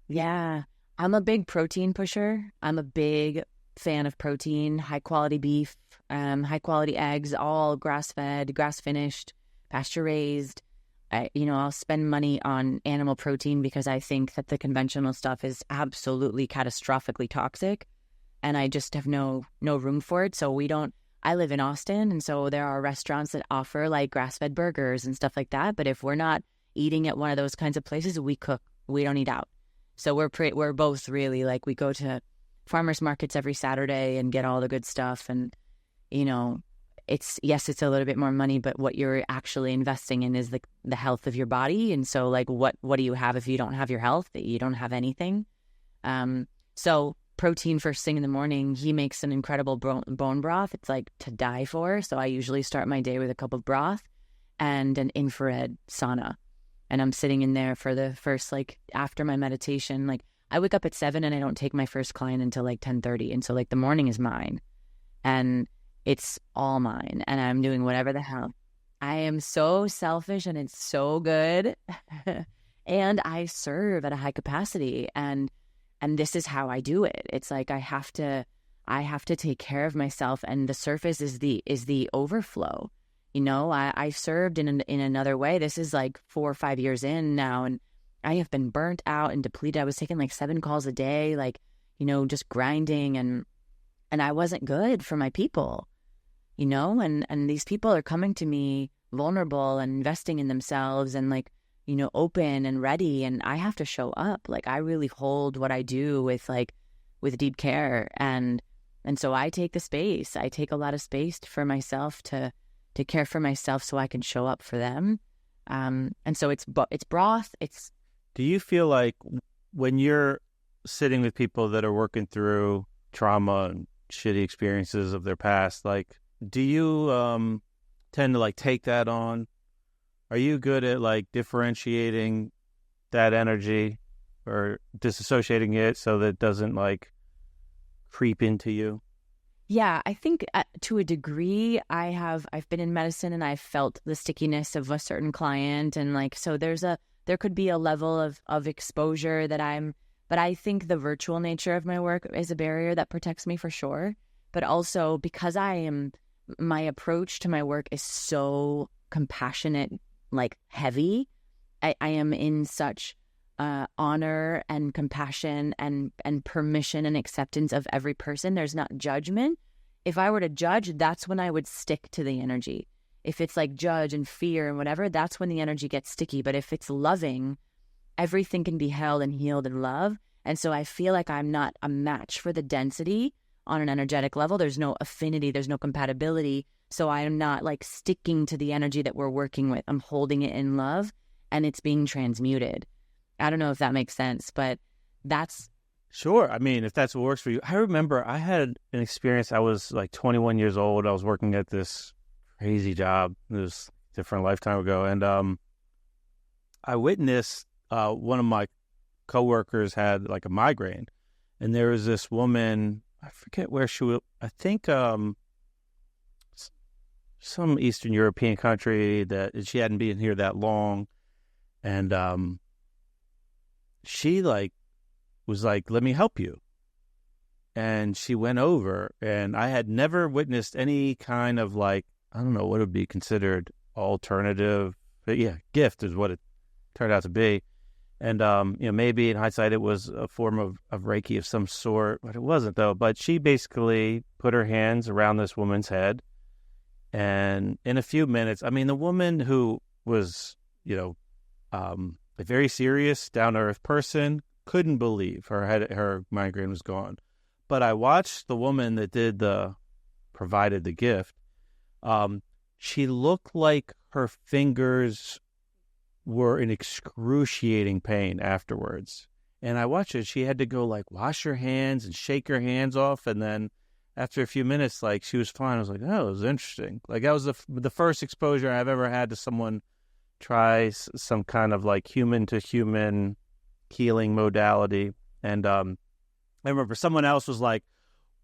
Yeah. I'm a big protein pusher. I'm a big fan of protein, high quality beef, high quality eggs, all grass fed, grass finished, pasture raised. I'll spend money on animal protein because I think that the conventional stuff is absolutely catastrophically toxic, and I just have no room for it. So I live in Austin, and so there are restaurants that offer grass fed burgers and stuff like that. But if we're not eating at one of those kinds of places, we cook. We don't eat out. So we're both really like, we go to farmers markets every Saturday and get all the good stuff. And, you know, it's a little bit more money, but what you're actually investing in is the health of your body. And so like, what do you have if you don't have your health? You don't have anything. So protein first thing in the morning, he makes an incredible bone broth. It's like to die for. So I usually start my day with a cup of broth and an infrared sauna. And I'm sitting in there for the first, like, after my meditation, like I wake up at 7 and I don't take my first client until like 10:30. And so like the morning is mine and it's all mine. And I'm doing whatever the hell. I am so selfish and it's so good. And I serve at a high capacity. And this is how I do it. It's like I have to take care of myself, and the surface is the overflow. You know, I served in another way. This is like 4 or 5 years in now, and I have been burnt out and depleted. I was taking like 7 calls a day, like, you know, just grinding, and I wasn't good for my people, you know, and these people are coming to me vulnerable and investing in themselves and like, you know, open and ready, and I have to show up. Like I really hold what I do with deep care, and so I take the space. I take a lot of space for myself to care for myself so I can show up for them. And so it's broth. Do you feel like when you're sitting with people that are working through trauma and shitty experiences of their past, like, do you tend to like take that on? Are you good at like differentiating that energy or disassociating it so that it doesn't like creep into you? Yeah, I think to a degree I've been in medicine and I've felt the stickiness of a certain client, and like, so there could be a level of exposure but I think the virtual nature of my work is a barrier that protects me for sure. But also because my approach to my work is so compassionate, like heavy, I am in such honor and compassion and permission and acceptance of every person. There's not judgment. If I were to judge, that's when I would stick to the energy. If it's like judge and fear and whatever, that's when the energy gets sticky. But if it's loving, everything can be held and healed in love. And so I feel like I'm not a match for the density on an energetic level. There's no affinity, there's no compatibility. So I'm not like sticking to the energy that we're working with. I'm holding it in love and it's being transmuted. I don't know if that makes sense, but that's... Sure. I mean, if that's what works for you. I remember I had an experience. I was like 21 years old. I was working at this crazy job. It was a different lifetime ago. And I witnessed one of my coworkers had like a migraine. And there was this woman, I forget where she was, I think some Eastern European country, that she hadn't been here that long. And she like was like, let me help you. And she went over, and I had never witnessed any kind of like, I don't know what would be considered alternative, but yeah, gift is what it turned out to be. And, you know, maybe in hindsight, it was a form of Reiki of some sort, but it wasn't though. But she basically put her hands around this woman's head. And in a few minutes, I mean, the woman who was, you know, a very serious, down-to-earth person, couldn't believe her migraine was gone. But I watched the woman that provided the gift. She looked like her fingers were in excruciating pain afterwards. And I watched it. She had to go like wash her hands and shake her hands off. And then after a few minutes, like she was fine. I was like, oh, it was interesting. Like that was the first exposure I've ever had to someone try some kind of like human to human healing modality. And I remember someone else was like,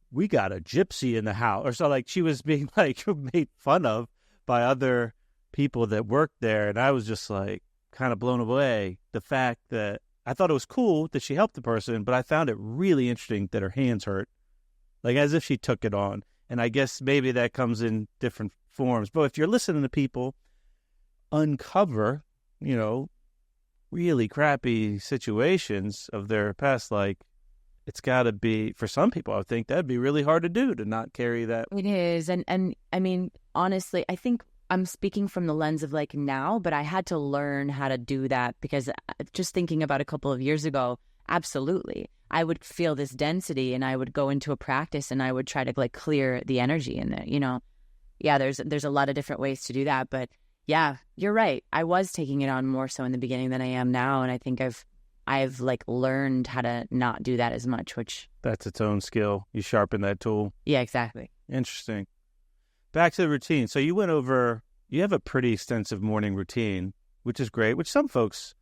we got a gypsy in the house, or so, like she was being like made fun of by other people that worked there. And I was just like kind of blown away. The fact that I thought it was cool that she helped the person, but I found it really interesting that her hands hurt, like as if she took it on. And I guess maybe that comes in different forms. But if you're listening to people uncover, you know, really crappy situations of their past, like it's got to be, for some people, I think that'd be really hard to do, to not carry that. It is. And I mean, honestly, I think I'm speaking from the lens of like now, but I had to learn how to do that because just thinking about a couple of years ago, absolutely. I would feel this density and I would go into a practice and I would try to like clear the energy in there, Yeah, there's a lot of different ways to do that. But yeah, you're right. I was taking it on more so in the beginning than I am now. And I think I've like learned how to not do that as much, which... That's its own skill. You sharpen that tool. Yeah, exactly. Interesting. Back to the routine. So you have a pretty extensive morning routine, which is great, which some folks,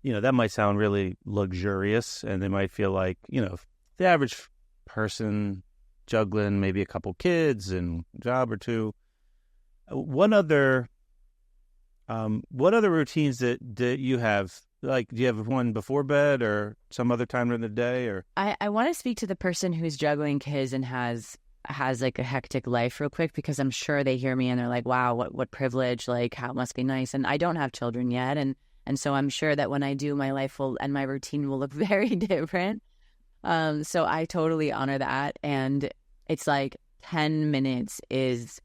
that might sound really luxurious and they might feel like, the average person juggling maybe a couple kids and a job or two. What other routines that you have? Like, do you have one before bed or some other time during the day? Or I want to speak to the person who's juggling kids and has like a hectic life real quick, because I'm sure they hear me and they're like, wow, what privilege, like how it must be nice. And I don't have children yet. And so I'm sure that when I do, my life and my routine will look very different. So I totally honor that. And it's like 10 minutes is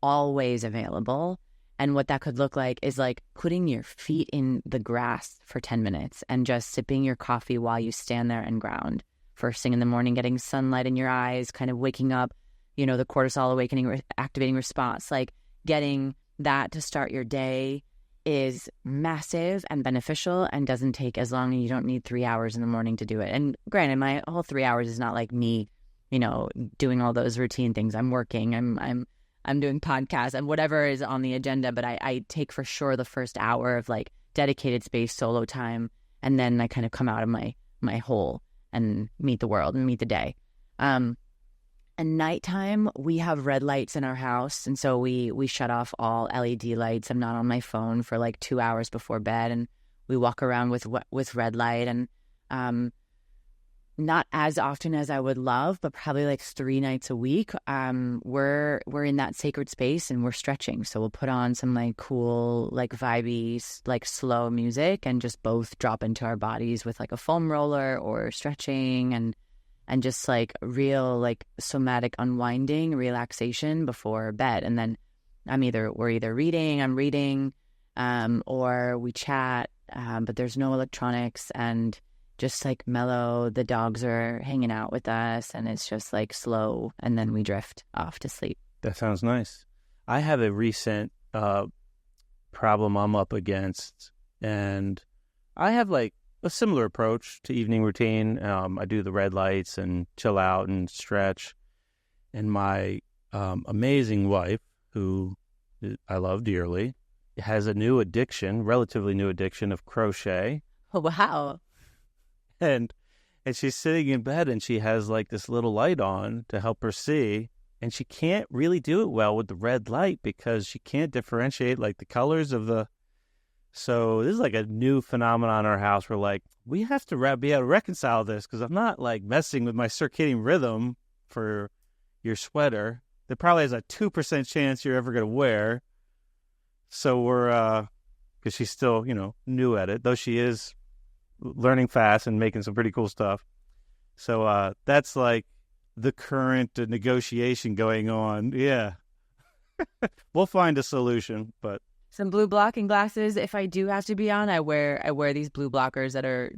always available. And what that could look like is like putting your feet in the grass for 10 minutes and just sipping your coffee while you stand there and ground. First thing in the morning, getting sunlight in your eyes, kind of waking up, the cortisol awakening, activating response, like getting that to start your day is massive and beneficial and doesn't take as long, and you don't need 3 hours in the morning to do it. And granted, my whole 3 hours is not like me, doing all those routine things. I'm working, I'm doing podcasts and whatever is on the agenda, but I take for sure the first hour of like dedicated space, solo time, and then I kind of come out of my hole and meet the world and meet the day. And nighttime, we have red lights in our house, and so we shut off all LED lights. I'm not on my phone for like 2 hours before bed, and we walk around with red light, and not as often as I would love, but probably like 3 nights a week. We're in that sacred space and we're stretching. So we'll put on some like cool, like vibey, like slow music and just both drop into our bodies with like a foam roller or stretching and just like real like somatic unwinding, relaxation before bed. And then we're either reading, I'm reading, or we chat, but there's no electronics and just like mellow. The dogs are hanging out with us and it's just like slow, and then we drift off to sleep. That sounds nice. I have a recent problem I'm up against, and I have like a similar approach to evening routine. I do the red lights and chill out and stretch. And my amazing wife, who I love dearly, has a relatively new addiction of crochet. Oh, wow. And she's sitting in bed and she has like this little light on to help her see. And she can't really do it well with the red light because she can't differentiate like the colors of the... So this is like a new phenomenon in our house. We're like, we have to be able to reconcile this, because I'm not like messing with my circadian rhythm for your sweater. There probably has a 2% chance you're ever going to wear. So we're, because she's still, new at it, though she is learning fast and making some pretty cool stuff. So that's like the current negotiation going on. Yeah. We'll find a solution, but... Some blue blocking glasses. If I do have to be on, I wear these blue blockers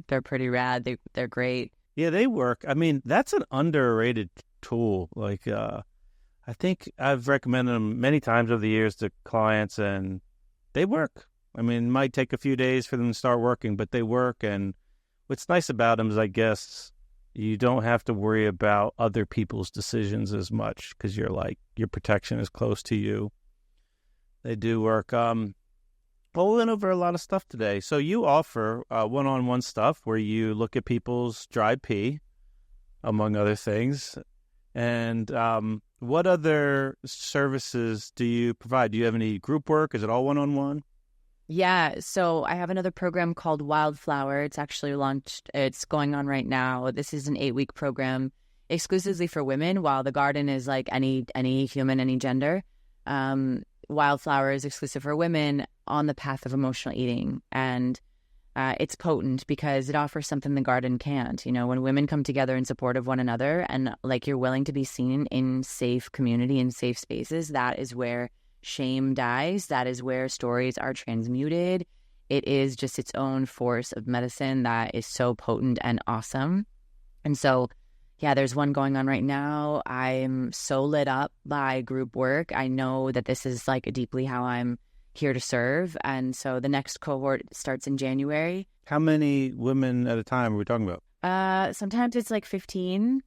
they're pretty rad. They're great. Yeah, they work. I mean, that's an underrated tool. Like, I think I've recommended them many times over the years to clients, and they work. I mean, it might take a few days for them to start working, but they work. And what's nice about them is, I guess, you don't have to worry about other people's decisions as much, because you're like, your protection is close to you. They do work. Well, we went over a lot of stuff today. So you offer one-on-one stuff where you look at people's dried pee, among other things. And what other services do you provide? Do you have any group work? Is it all one-on-one? Yeah, so I have another program called Wildflower. It's actually launched. It's going on right now. This is an 8-week program exclusively for women, while the garden is like any human, any gender. Wildflower is exclusive for women on the path of emotional eating. And it's potent because it offers something the garden can't. When women come together in support of one another and like you're willing to be seen in safe community and safe spaces, that is where shame dies. That is where stories are transmuted. it is just its own force of medicine that is so potent and awesome. And so, yeah, there's one going on right now. I'm so lit up by group work. I know that this is like deeply how I'm here to serve. And so the next cohort starts in January. How many women at a time are we talking about? Sometimes it's like 15.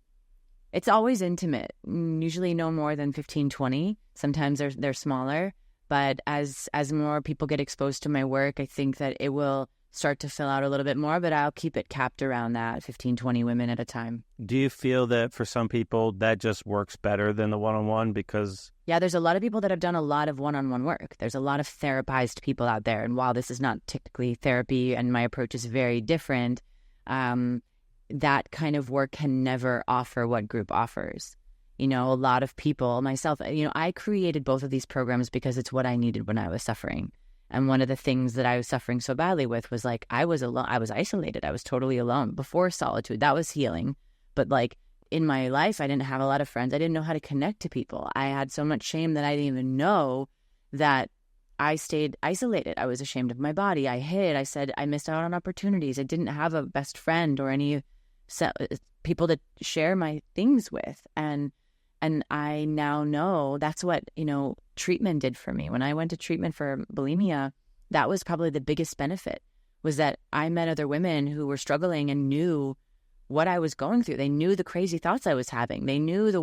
It's always intimate, usually no more than 15, 20. Sometimes they're smaller. But as more people get exposed to my work, I think that it will start to fill out a little bit more, but I'll keep it capped around that 15, 20 women at a time. Do you feel that for some people that just works better than the one-on-one because... Yeah, there's a lot of people that have done a lot of one-on-one work. There's a lot of therapized people out there. And while this is not technically therapy and my approach is very different, that kind of work can never offer what group offers. You know, a lot of people, myself, I created both of these programs because it's what I needed when I was suffering. And one of the things that I was suffering so badly with was like, I was alone. I was isolated. I was totally alone before solitude. That was healing. But like in my life, I didn't have a lot of friends. I didn't know how to connect to people. I had so much shame that I didn't even know that I stayed isolated. I was ashamed of my body. I hid. I said I missed out on opportunities. I didn't have a best friend or any people to share my things with. And I now know that's what, treatment did for me. When I went to treatment for bulimia, that was probably the biggest benefit, was that I met other women who were struggling and knew what I was going through. They knew the crazy thoughts I was having. They knew the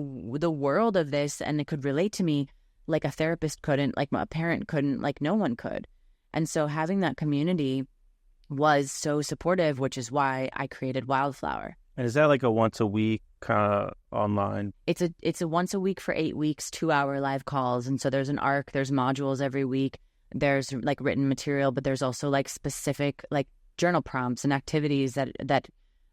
world of this, and it could relate to me like a therapist couldn't, like a parent couldn't, like no one could. And so having that community was so supportive, which is why I created Wildflower. And is that like a once a week kind of online? It's a once a week for 8 weeks, 2-hour live calls. And so there's an arc, there's modules every week. There's like written material, but there's also like specific like journal prompts and activities that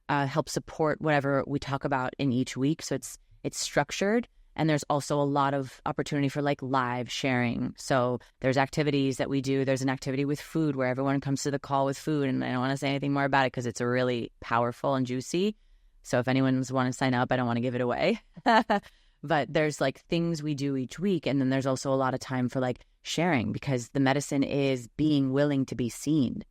help support whatever we talk about in each week. So it's structured. And there's also a lot of opportunity for like live sharing. So there's activities that we do. There's an activity with food where everyone comes to the call with food. And I don't want to say anything more about it because it's really powerful and juicy. So if anyone's want to sign up, I don't want to give it away. But there's like things we do each week. And then there's also a lot of time for like sharing, because the medicine is being willing to be seen,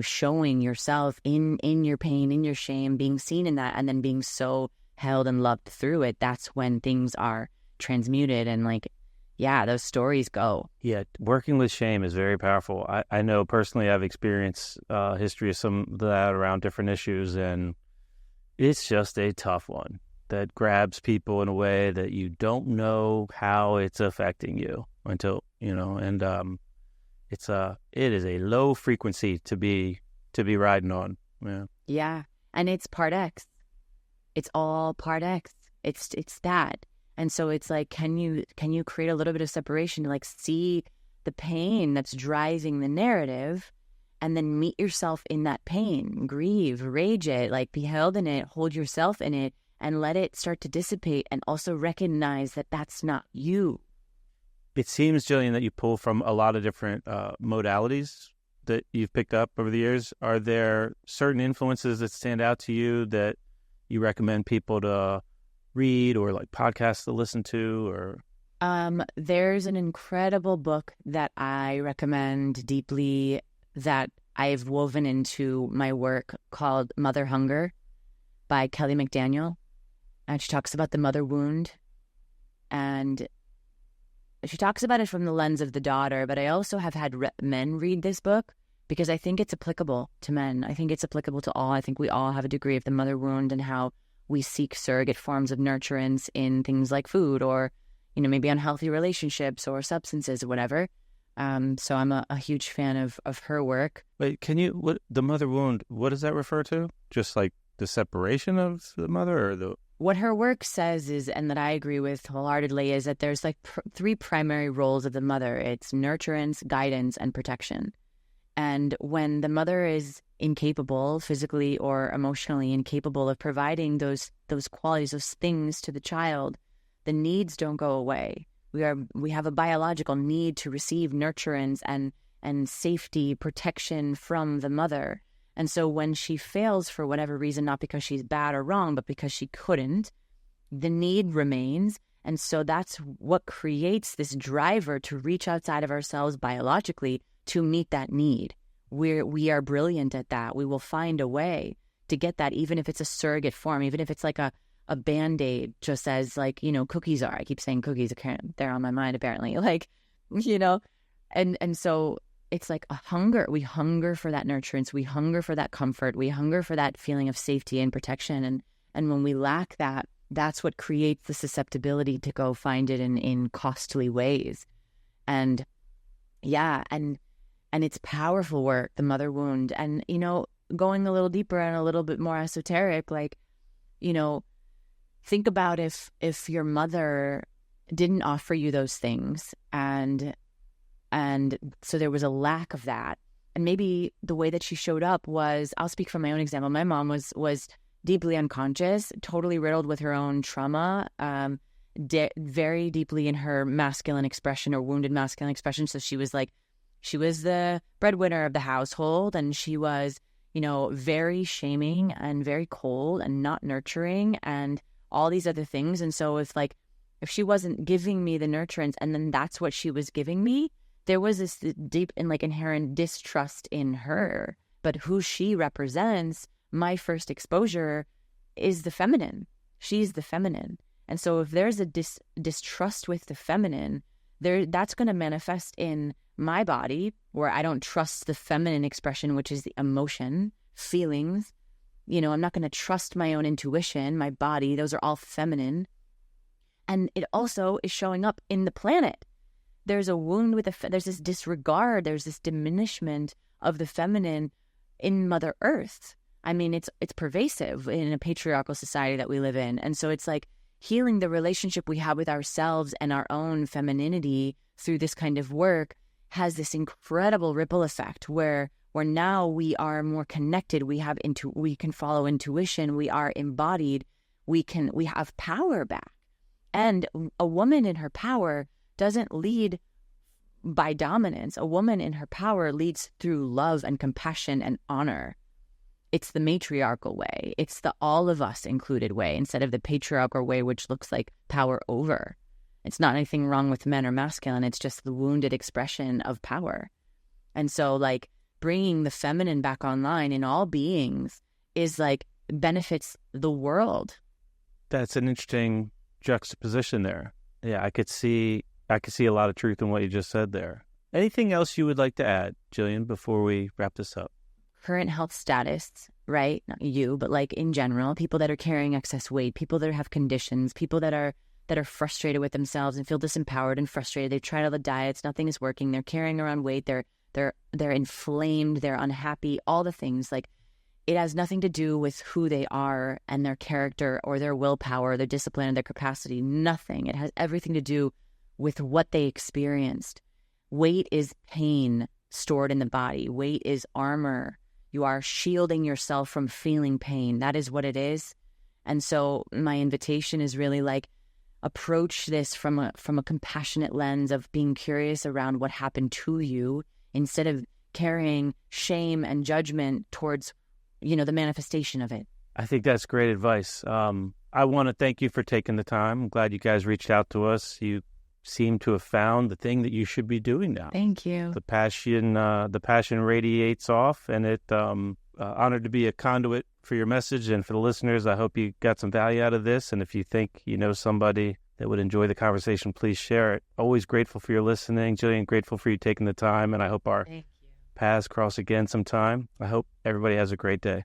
showing yourself in your pain, in your shame, being seen in that, and then being so held and loved through it. That's when things are transmuted and like, yeah, those stories go. Yeah, working with shame is very powerful. I know personally I've experienced history of some of that around different issues, and it's just a tough one that grabs people in a way that you don't know how it's affecting you until, and it is a low frequency to be riding on. Yeah. Yeah. And it's part X. It's all part X. It's that. And so it's like, can you create a little bit of separation to like see the pain that's driving the narrative, and then meet yourself in that pain, grieve, rage it, like be held in it, hold yourself in it, and let it start to dissipate, and also recognize that that's not you. It seems, Jillian, that you pull from a lot of different modalities that you've picked up over the years. Are there certain influences that stand out to you that you recommend people to read or like podcasts to listen to? Or there's an incredible book that I recommend deeply that I've woven into my work called Mother Hunger by Kelly McDaniel. And she talks about the mother wound, and she talks about it from the lens of the daughter. But I also have had men read this book because I think it's applicable to men. I think it's applicable to all. I think we all have a degree of the mother wound and how we seek surrogate forms of nurturance in things like food or, maybe unhealthy relationships or substances or whatever. So I'm a huge fan of her work. Wait, the mother wound, what does that refer to? Just like the separation of the mother, or What her work says is, and that I agree with wholeheartedly, is that there's like three primary roles of the mother. It's nurturance, guidance, and protection. And when the mother is incapable, physically or emotionally incapable of providing those qualities, those things to the child, the needs don't go away. We have a biological need to receive nurturance and safety, protection from the mother. And so when she fails for whatever reason, not because she's bad or wrong, but because she couldn't, the need remains. And so that's what creates this driver to reach outside of ourselves biologically to meet that need. we are brilliant at that. We will find a way to get that, even if it's a surrogate form, even if it's like a Band-Aid, just as like, cookies are. I keep saying cookies, they're on my mind apparently. Like, and so it's like a hunger. We hunger for that nurturance. We hunger for that comfort. We hunger for that feeling of safety and protection. And when we lack that, that's what creates the susceptibility to go find it in costly ways. And yeah, and it's powerful work, the mother wound. And, going a little deeper and a little bit more esoteric, like, think about if your mother didn't offer you those things, and so there was a lack of that. And maybe the way that she showed up was, I'll speak from my own example. My mom was deeply unconscious, totally riddled with her own trauma, very deeply in her masculine expression or wounded masculine expression. So she was the breadwinner of the household, and she was, very shaming and very cold and not nurturing and all these other things. And so if she wasn't giving me the nurturance, and then that's what she was giving me, there was this deep and inherent distrust in her. But who she represents, my first exposure is the feminine. She's the feminine. And so if there's a distrust with the feminine, that's going to manifest in my body, where I don't trust the feminine expression, which is the emotion, feelings. I'm not going to trust my own intuition, my body. Those are all feminine. And it also is showing up in the planet. There's a wound there's this disregard, there's this diminishment of the feminine in Mother Earth. I mean, it's pervasive in a patriarchal society that we live in. And so it's like healing the relationship we have with ourselves and our own femininity through this kind of work has this incredible ripple effect where now we are more connected. We can follow intuition. We are embodied. We have power back. And a woman in her power doesn't lead by dominance. A woman in her power leads through love and compassion and honor. It's the matriarchal way. It's the all of us included way instead of the patriarchal way, which looks like power over. It's not anything wrong with men or masculine. It's just the wounded expression of power. And so bringing the feminine back online in all beings is benefits the world. That's an interesting juxtaposition there. Yeah, I could see a lot of truth in what you just said there. Anything else you would like to add, Jillian, before we wrap this up? Current health status, right? Not you, but in general, people that are carrying excess weight, people that have conditions, people that are frustrated with themselves and feel disempowered and frustrated. They've tried all the diets, nothing is working. They're carrying around weight. They're inflamed. They're unhappy. All the things. It has nothing to do with who they are and their character or their willpower, their discipline, and their capacity. Nothing. It has everything to do with what they experienced. Weight is pain stored in the body. Weight is armor. You are shielding yourself from feeling pain. That is what it is. And so my invitation is really approach this from a compassionate lens of being curious around what happened to you instead of carrying shame and judgment towards, the manifestation of it. I think that's great advice. I want to thank you for taking the time. I'm glad you guys reached out to us. You seem to have found the thing that you should be doing now. Thank you. The passion radiates off, and it honored to be a conduit for your message and for the listeners. I hope you got some value out of this, and if you think you know somebody that would enjoy the conversation, please share it. Always grateful for your listening, Jillian. Grateful for you taking the time, and I hope our paths cross again sometime. I hope everybody has a great day.